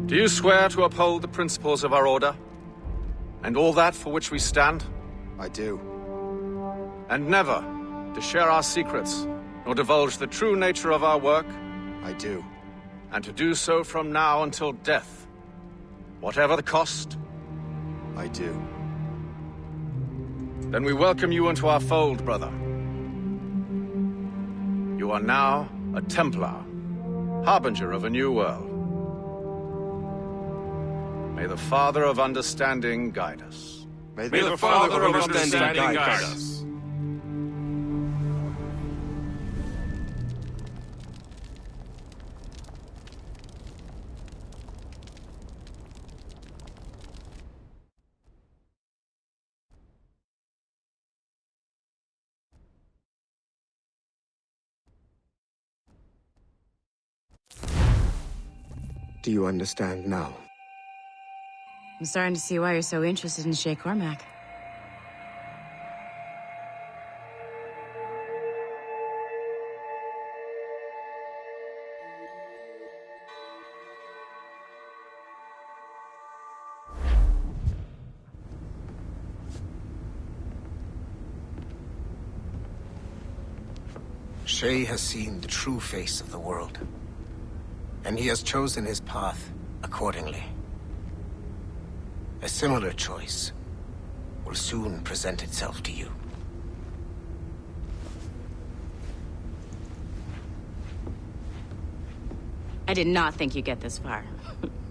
Do you swear to uphold the principles of our order? And all that for which we stand? I do. And never to share our secrets, nor divulge the true nature of our work? I do. And to do so from now until death, whatever the cost? I do. Then we welcome you into our fold, brother. You are now a Templar, harbinger of a new world. May the Father of Understanding guide us. May the Father of Understanding guide us. Do you understand now? I'm starting to see why you're so interested in Shay Cormac. Shay has seen the true face of the world, and he has chosen his path accordingly. A similar choice will soon present itself to you. I did not think you'd get this far,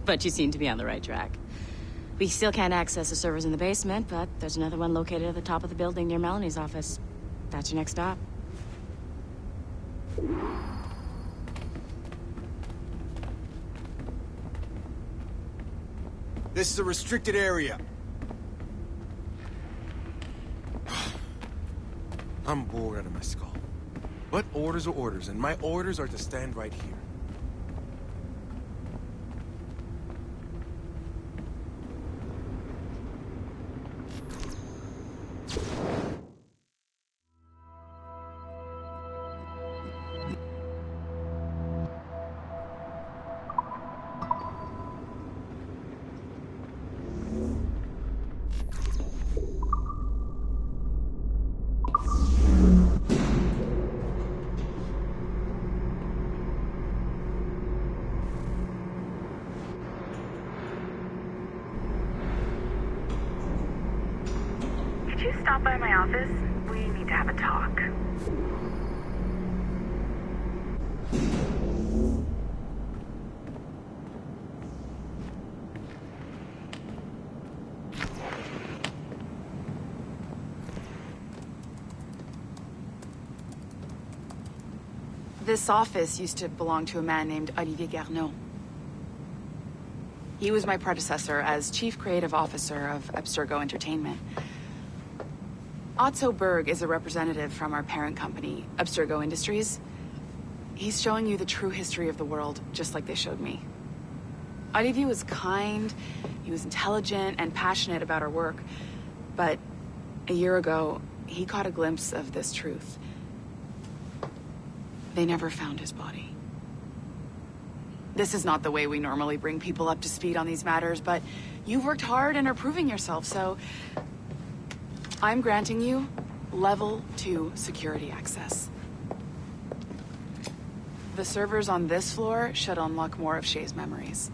but you seem to be on the right track. We still can't access the servers in the basement, but there's another one located at the top of the building near Melanie's office. That's your next stop. This is a restricted area. I'm bored out of my skull. But orders are orders, and my orders are to stand right here. Could you stop by my office? We need to have a talk. This office used to belong to a man named Olivier Garneau. He was my predecessor as Chief Creative Officer of Abstergo Entertainment. Otto Berg is a representative from our parent company, Abstergo Industries. He's showing you the true history of the world, just like they showed me. Olivier was kind, he was intelligent and passionate about our work, but a year ago, he caught a glimpse of this truth. They never found his body. This is not the way we normally bring people up to speed on these matters, but you've worked hard and are proving yourself, so I'm granting you Level 2 security access. The servers on this floor should unlock more of Shay's memories.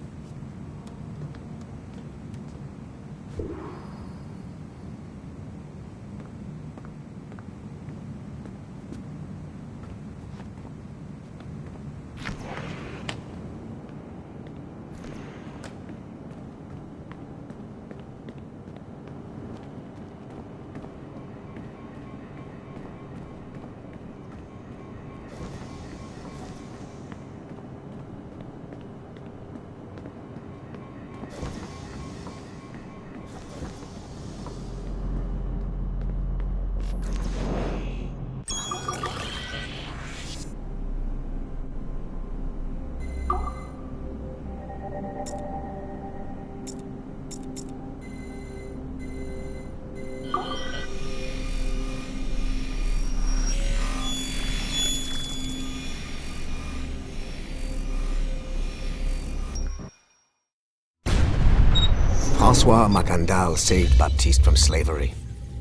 Francois Macandal saved Baptiste from slavery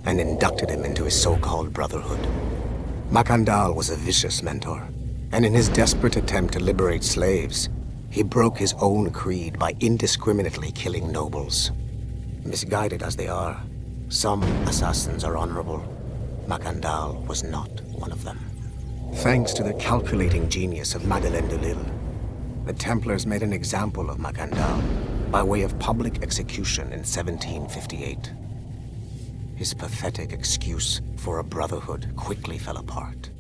and inducted him into his so-called brotherhood. Macandal was a vicious mentor, and in his desperate attempt to liberate slaves, he broke his own creed by indiscriminately killing nobles. Misguided as they are, some assassins are honorable. Macandal was not one of them. Thanks to the calculating genius of Madeleine de Lille, the Templars made an example of Macandal by way of public execution in 1758. His pathetic excuse for a brotherhood quickly fell apart.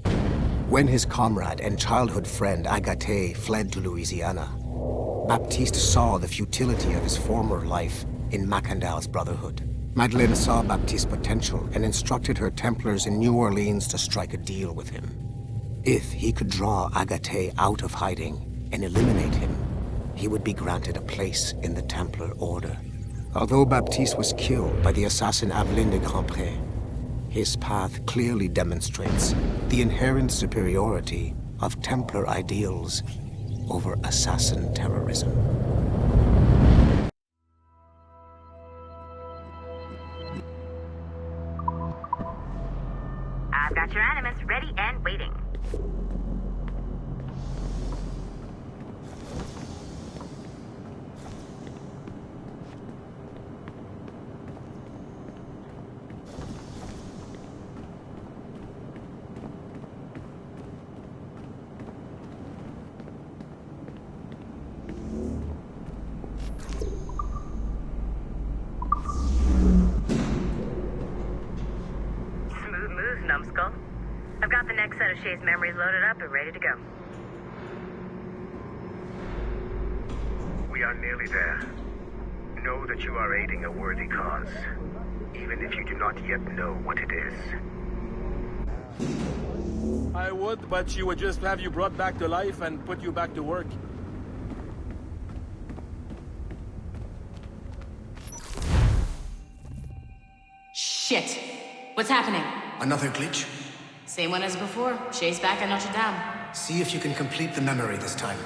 When his comrade and childhood friend Agathe fled to Louisiana, Baptiste saw the futility of his former life in Macandal's brotherhood. Madeleine saw Baptiste's potential and instructed her Templars in New Orleans to strike a deal with him. If he could draw Agathe out of hiding and eliminate him, he would be granted a place in the Templar Order. Although Baptiste was killed by the assassin Aveline de Grandpré, his path clearly demonstrates the inherent superiority of Templar ideals over assassin terrorism. I've got your Animus ready and waiting. Numbskull. I've got the next set of Shay's memories loaded up and ready to go. We are nearly there. Know that you are aiding a worthy cause, even if you do not yet know what it is. I would, but she would just have you brought back to life and put you back to work. Shit! What's happening? Another glitch? Same one as before. Shay's back at Notre Dame. See if you can complete the memory this time.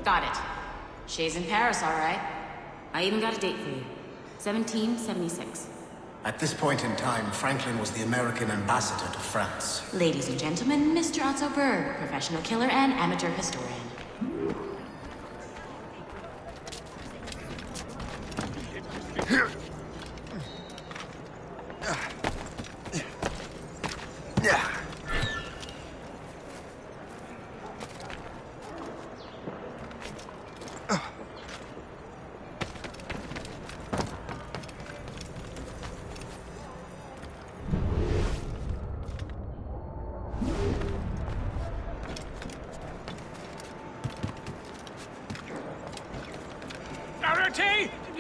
Got it. Shay's in Paris, all right. I even got a date for you. 1776. At this point in time, Franklin was the American ambassador to France. Ladies and gentlemen, Mr. Otto Berg, professional killer and amateur historian.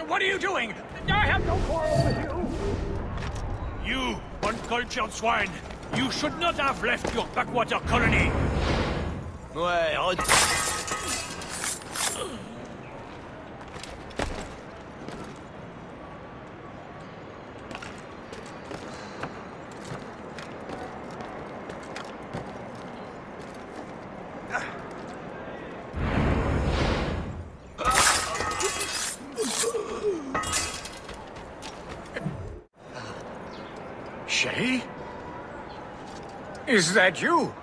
What are you doing? I have no quarrel with you! You, uncultured swine! You should not have left your backwater colony! Ouais, Shay? Is that you?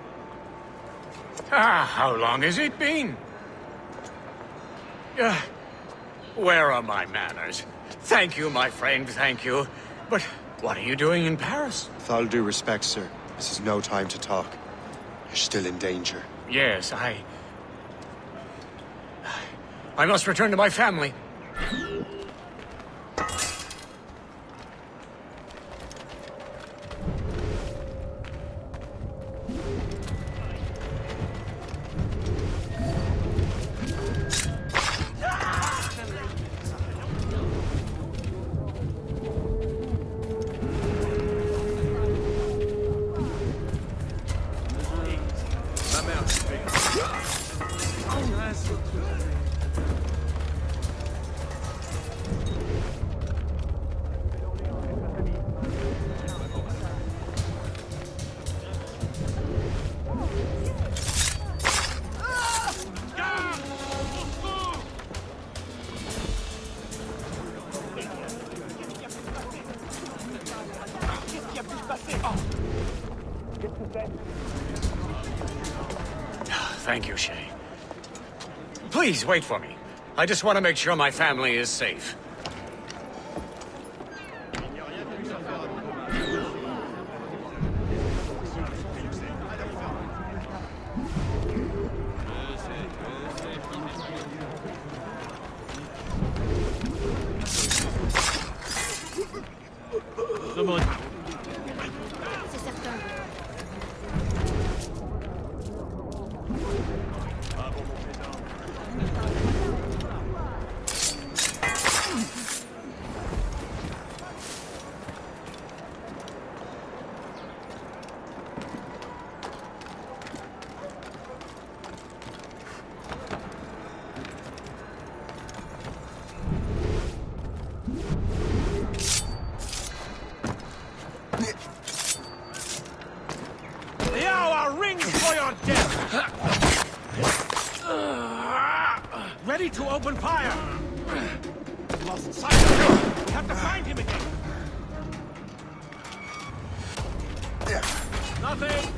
How long has it been? Where are my manners? Thank you, my friend, thank you. But what are you doing in Paris? With all due respect, sir, this is no time to talk. You're still in danger. Yes, I must return to my family. Thank you, Shay. Please wait for me. I just want to make sure my family is safe. The hour rings for your death! Ready to open fire! Lost sight of him! We have to find him again! Nothing!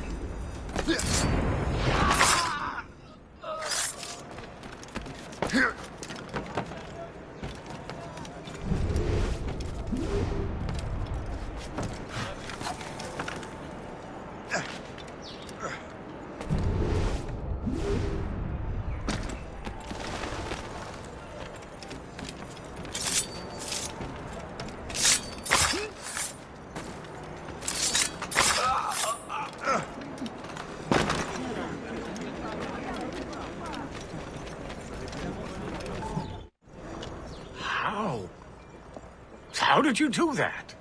How did you do that?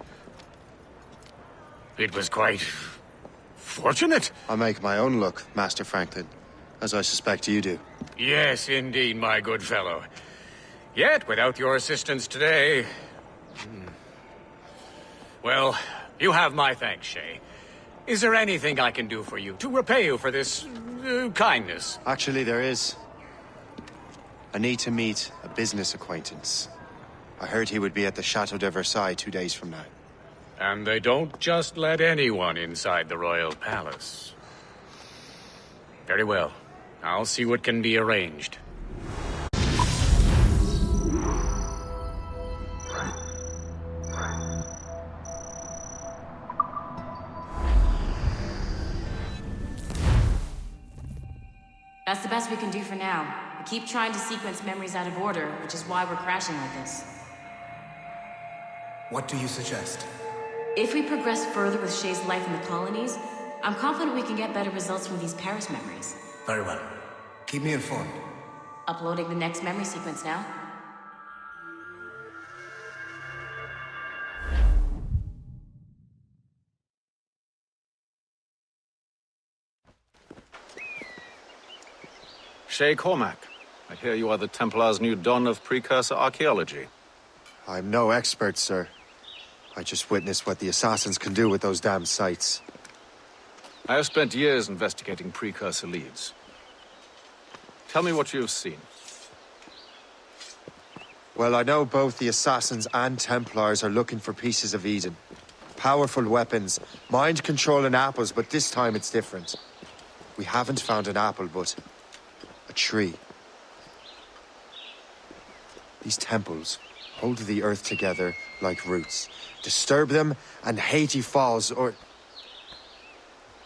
It was quite fortunate. I make my own luck, Master Franklin, as I suspect you do. Yes, indeed, my good fellow. Yet, without your assistance today... Well, you have my thanks, Shay. Is there anything I can do for you to repay you for this kindness? Actually, there is. I need to meet a business acquaintance. I heard he would be at the Chateau de Versailles 2 days from now. And they don't just let anyone inside the royal palace. Very well. I'll see what can be arranged. That's the best we can do for now. We keep trying to sequence memories out of order, which is why we're crashing like this. What do you suggest? If we progress further with Shay's life in the colonies, I'm confident we can get better results from these Paris memories. Very well. Keep me informed. Uploading the next memory sequence now. Shay Cormac, I hear you are the Templar's new don of precursor archaeology. I'm no expert, sir. I just witnessed what the assassins can do with those damn sites. I have spent years investigating precursor leads. Tell me what you have seen. Well, I know both the assassins and Templars are looking for pieces of Eden. Powerful weapons, mind-controlling apples, but this time it's different. We haven't found an apple, but a tree. These temples hold the earth together like roots. Disturb them, and Haiti falls, or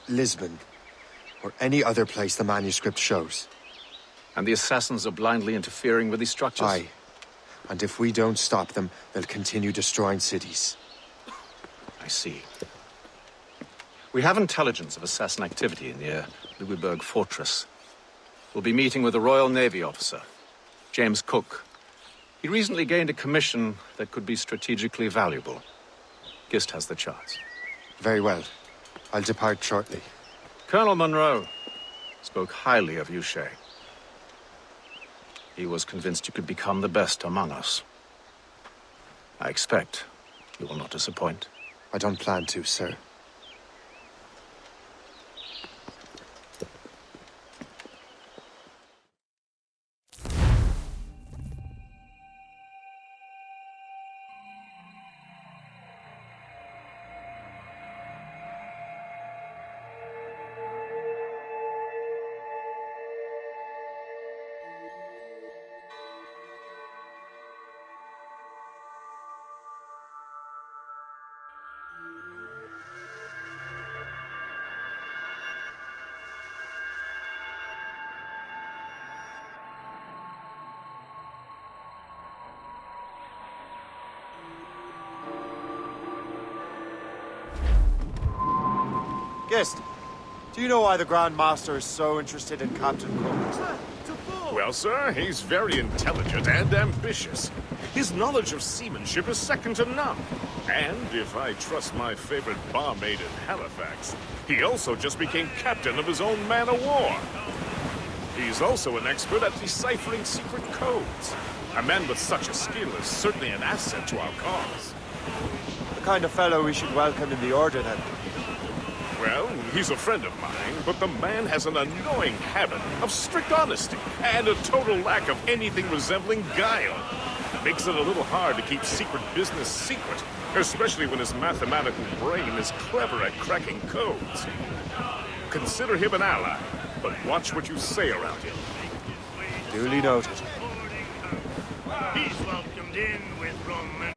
Lisbon, or any other place the manuscript shows. And the assassins are blindly interfering with these structures? Aye. And if we don't stop them, they'll continue destroying cities. I see. We have intelligence of assassin activity near Louisburg Fortress. We'll be meeting with a Royal Navy officer, James Cook. He recently gained a commission that could be strategically valuable. Gist has the charts. Very well. I'll depart shortly. Colonel Monroe spoke highly of you, Shay. He was convinced you could become the best among us. I expect you will not disappoint. I don't plan to, sir. Yes. Do you know why the Grand Master is so interested in Captain Cook? Well, sir, he's very intelligent and ambitious. His knowledge of seamanship is second to none. And if I trust my favorite barmaid in Halifax, he also just became captain of his own man-of-war. He's also an expert at deciphering secret codes. A man with such a skill is certainly an asset to our cause. The kind of fellow we should welcome in the Order, then. Well, he's a friend of mine, but the man has an annoying habit of strict honesty and a total lack of anything resembling guile. Makes it a little hard to keep secret business secret, especially when his mathematical brain is clever at cracking codes. Consider him an ally, but watch what you say around him. Duly noted. He's welcomed in with rum and...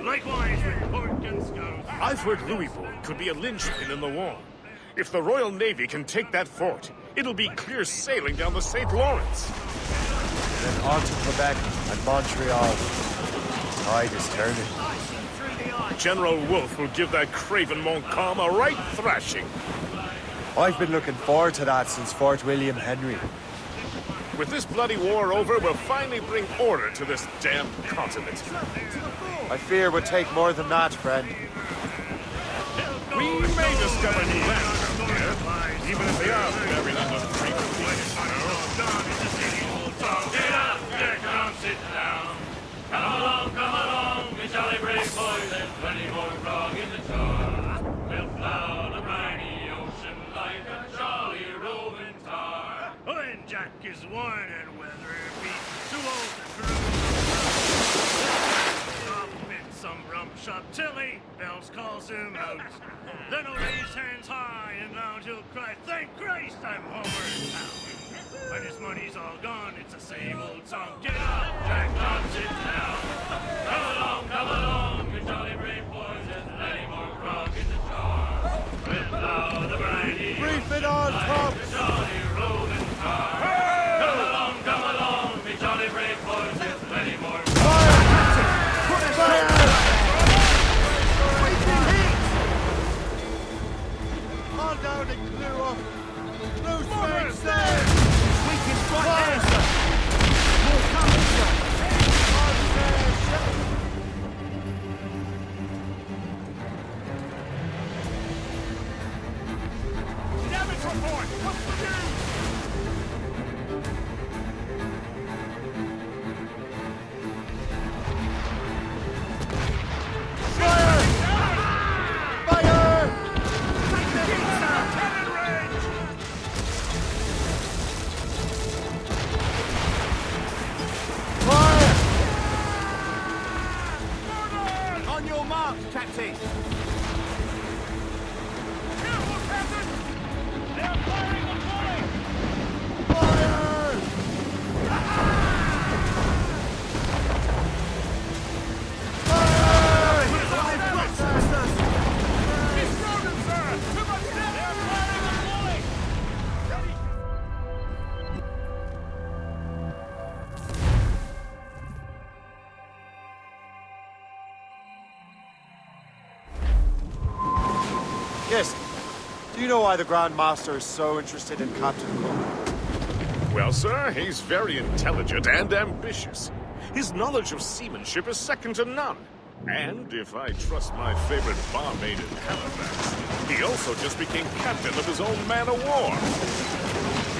Likewise with pork and scout. I've heard Louisbourg could be a linchpin in the war. If the Royal Navy can take that fort, it'll be clear sailing down the St. Lawrence. Then on to Quebec and Montreal. Tide is turning. General Wolfe will give that craven Montcalm a right thrashing. I've been looking forward to that since Fort William Henry. With this bloody war over, we'll finally bring order to this damned continent. I fear it would take more than that, friend. We may discover new lands out here, even if they are buried under 3 feet of snow. Get up, Jack, don't sit down. Come along, we jolly brave boys. There's plenty more grog in the jar. We'll plow the briny ocean like a jolly roving tar. When Jack is worn and weather beat, too old to cruise. Stop in some rum shop till 8 bells calls him out. Then he'll raise hands high and loud he'll cry, thank Christ I'm homeward bound. When his money's all gone, it's the same old song. Get up, Jack, don't sit down. Come along, you jolly brave boys. There's plenty more grog in the jar. We'll plow the briny Brief it on, Tom! jolly roving car. Come along, you jolly brave boys. There's plenty more All down and glue up! Glue Movers! straight there! We can strike there, sir! More coming, sir! Damage report! What's the news? On your mark, Captain. Careful, Captain! They're firing a volley! He's frozen, sir! Too much damage! They're firing a volley! Ready? Yes. Do you know why the Grand Master is so interested in Captain Cook? Well, sir, he's very intelligent and ambitious. His knowledge of seamanship is second to none. And if I trust my favorite barmaid in Halifax, he also just became captain of his own man-of-war.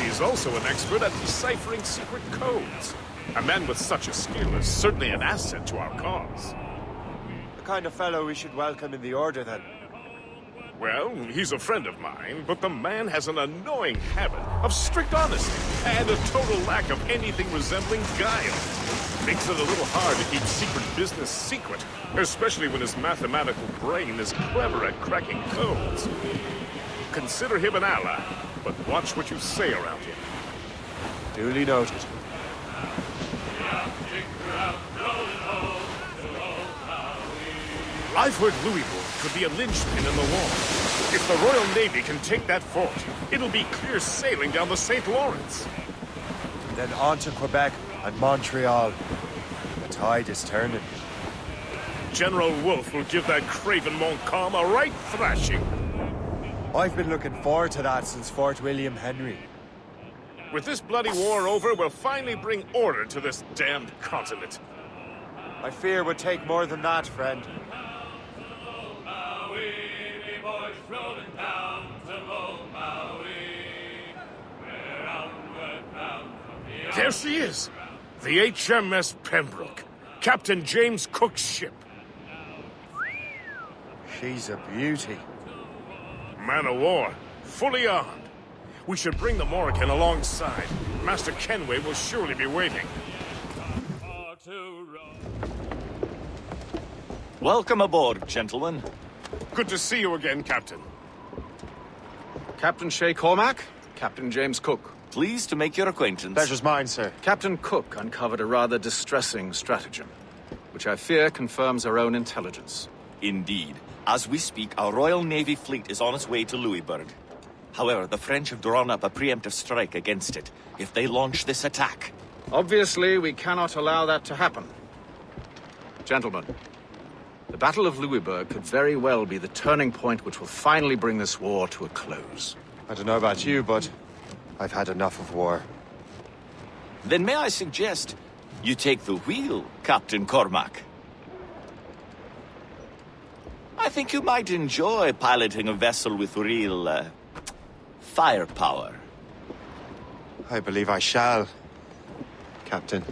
He's also an expert at deciphering secret codes. A man with such a skill is certainly an asset to our cause. The kind of fellow we should welcome in the Order, then. Well, he's a friend of mine, but the man has an annoying habit of strict honesty and a total lack of anything resembling guile. Makes it a little hard to keep secret business secret, especially when his mathematical brain is clever at cracking codes. Consider him an ally, but watch what you say around him. Duly noted. I've heard Louisbourg could be a linchpin in the war. If the Royal Navy can take that fort, it'll be clear sailing down the St. Lawrence. Then on to Quebec and Montreal. The tide is turning. General Wolfe will give that craven Montcalm a right thrashing. I've been looking forward to that since Fort William Henry. With this bloody war over, we'll finally bring order to this damned continent. I fear it would take more than that, friend. There she is! The HMS Pembroke, Captain James Cook's ship. She's a beauty. Man o' war, fully armed. We should bring the Morrigan alongside. Master Kenway will surely be waiting. Welcome aboard, gentlemen. Good to see you again, Captain. Captain Shay Cormac, Captain James Cook. Pleased to make your acquaintance. Pleasure's mine, sir. Captain Cook uncovered a rather distressing stratagem, which I fear confirms our own intelligence. Indeed. As we speak, our Royal Navy fleet is on its way to Louisbourg. However, the French have drawn up a preemptive strike against it if they launch this attack. Obviously, we cannot allow that to happen. Gentlemen, the Battle of Louisbourg could very well be the turning point which will finally bring this war to a close. I don't know about you, but I've had enough of war. Then may I suggest you take the wheel, Captain Cormac? I think you might enjoy piloting a vessel with real, firepower. I believe I shall, Captain.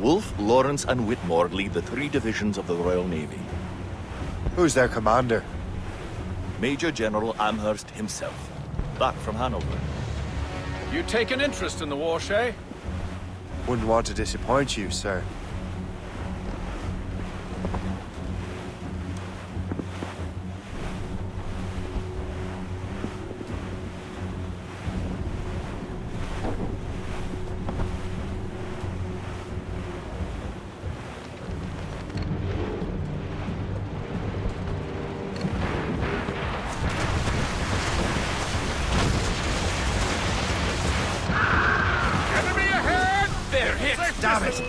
Wolfe, Lawrence, and Whitmore lead the 3 divisions of the Royal Navy. Who's their commander? Major General Amherst himself, back from Hanover. You take an interest in the war, Shay? Wouldn't want to disappoint you, sir. Damn it!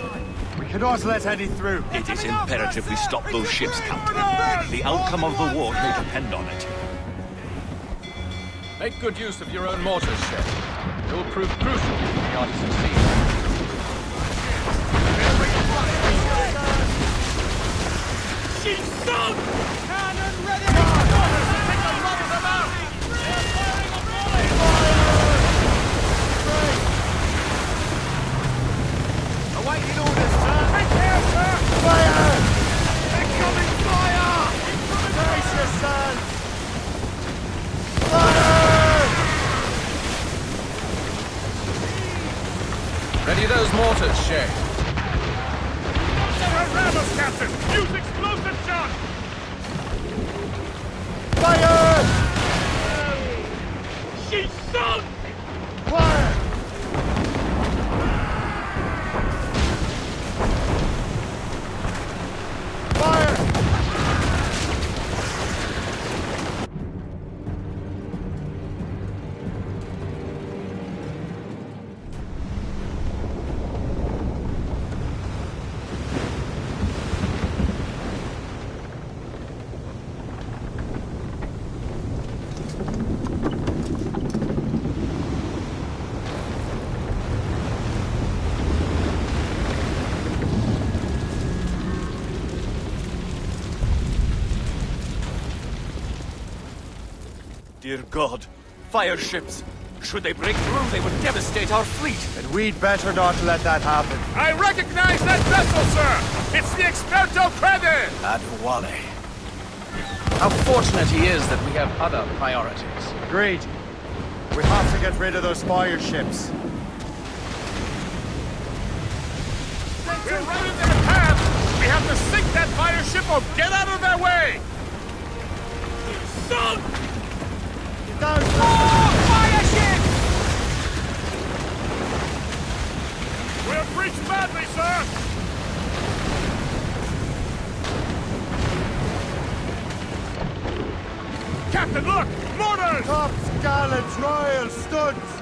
We cannot let any through. It is imperative we stop those ships, Captain. The outcome of the war may depend on it. Make good use of your own mortars, Shay. It will prove crucial if we are to succeed. She's sunk! Cannon ready! Take a lot of them out! They're firing a volley! Awaiting orders, sir! Take care, sir! Fire! Incoming fire! Brace yourselves! Fire! Ready those mortars, Shay. Let her ram us, Captain! Use explosive shot! Fire! She's sunk! Fire! Dear God, fire ships! Should they break through, they would devastate our fleet! And we'd better not let that happen. I recognize that vessel, sir! It's the Experto Crede! Adwale. How fortunate he is that we have other priorities. Agreed. We have to get rid of those fire ships. We're right in their path! We have to sink that fire ship or get out of their way! Sunk! Fire ships! We're breached badly, sir! Captain, look! Mortars! Tops, gallants, royals, studs!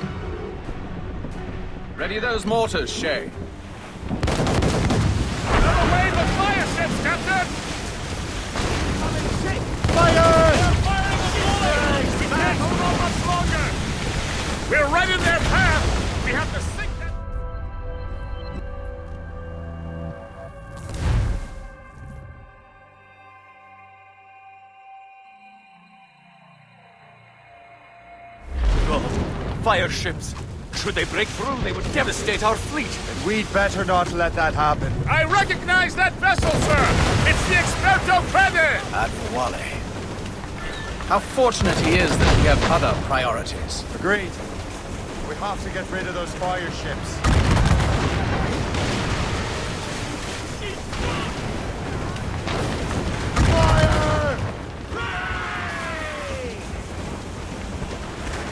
Ready those mortars, Shay. Another wave of fire ships, Captain! Fire! They're firing on the others! We can't hold on much longer! We're right in their path! We have to sink that... God, fire ships! Should they break through, they would devastate our fleet! And we'd better not let that happen. I recognize that vessel, sir! It's the Experto Crede! Adwale. How fortunate he is that we have other priorities. Agreed. We have to get rid of those fire ships. Fire!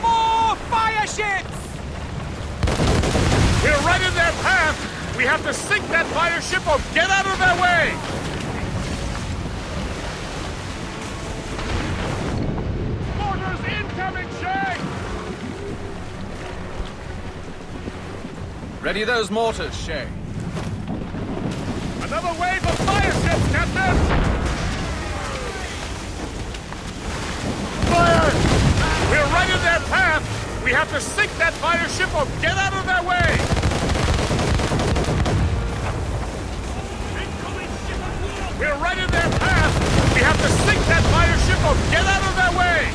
More fire ships! We're right in their path! We have to sink that fire ship or get out of their way! Mortars incoming, Shay! Ready those mortars, Shay. Another wave of fire ships, Captain! Fire! We're right in their path! We have to sink that fire ship or get out of their way! We're right in their path! We have to sink that fire ship or get out of their way!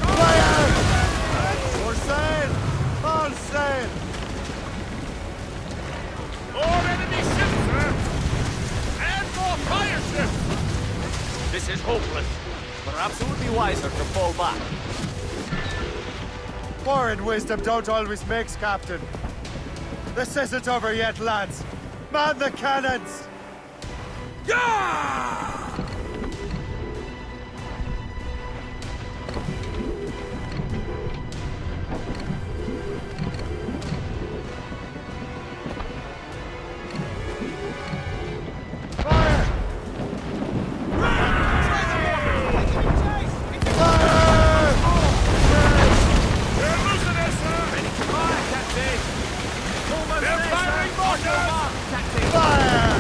Fire! For sail! All sail! More enemy ships, sir! And more fire ships! This is hopeless. Perhaps it would be wiser to fall back. War and wisdom don't always mix, Captain. This isn't over yet, lads. Man the cannons! Fire! They're losing us, sir! They're firing mortars! Fire!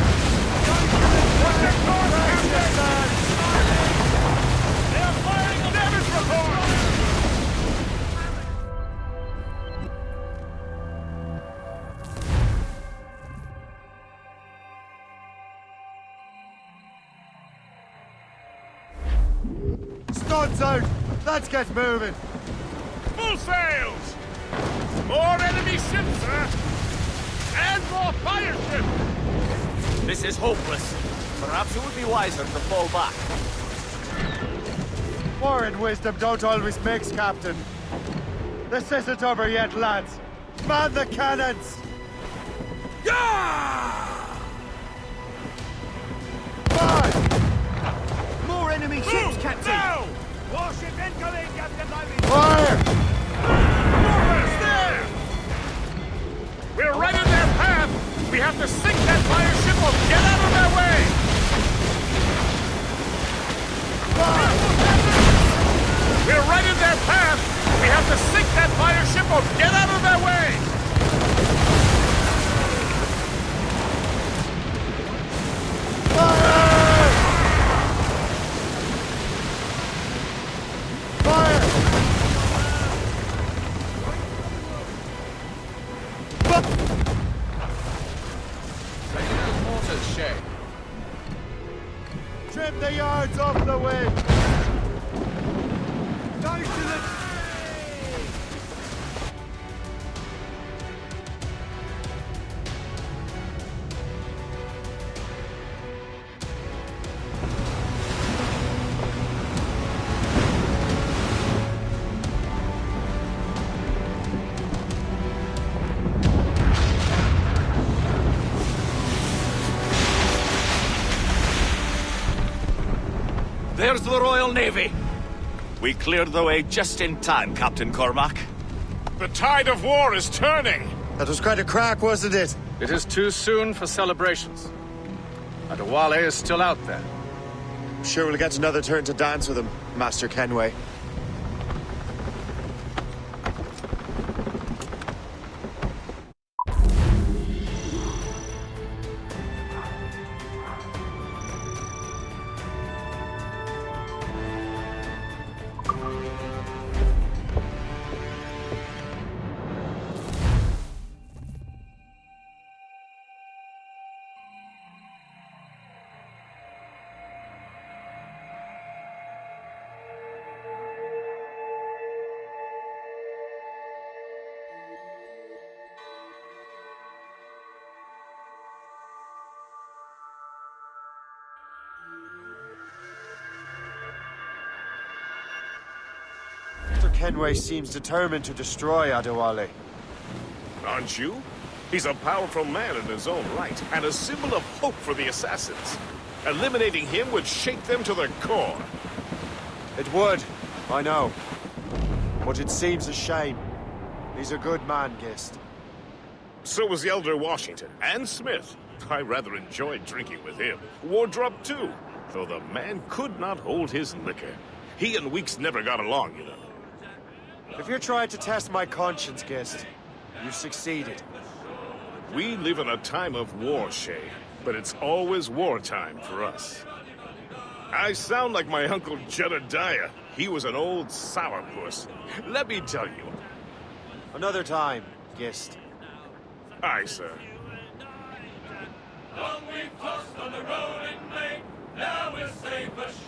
Watch their course, Captain! They're firing a damage report! Studs out! Let's get moving! Full sails! More enemy ships, sir! And more fire ships! This is hopeless. Perhaps it would be wiser to fall back. War and wisdom don't always mix, Captain. This isn't over yet, lads. Man the cannons! Fire! More enemy Move, now! Warship incoming, Captain Lively! Fire! Mortars, there! We're right in their path! We have to sink that fire ship or get out of their way! We're right in their path! We have to sink that fire ship or get out of their way! Fire! Ready those mortars, Shay. Trim the yards off the wind! Nice to the... There's the Royal Navy. We cleared the way just in time, Captain Cormac. The tide of war is turning! That was quite a crack, wasn't it? It is too soon for celebrations. Adewale is still out there. I'm sure we'll get another turn to dance with him, Master Kenway. Kenway seems determined to destroy Adewale. Aren't you? He's a powerful man in his own right, and a symbol of hope for the Assassins. Eliminating him would shake them to their core. It would, I know. But it seems a shame. He's a good man, Gist. So was the Elder Washington, and Smith. I rather enjoyed drinking with him. Wardrop, too, though the man could not hold his liquor. He and Weeks never got along, you know. If you're trying to test my conscience, Gist, you've succeeded. We live in a time of war, Shay, but it's always wartime for us. I sound like my Uncle Jedediah. He was an old sourpuss. Let me tell you. Another time, Gist. Aye, sir. Long we've tossed on the rolling blade, now we're safe ashore.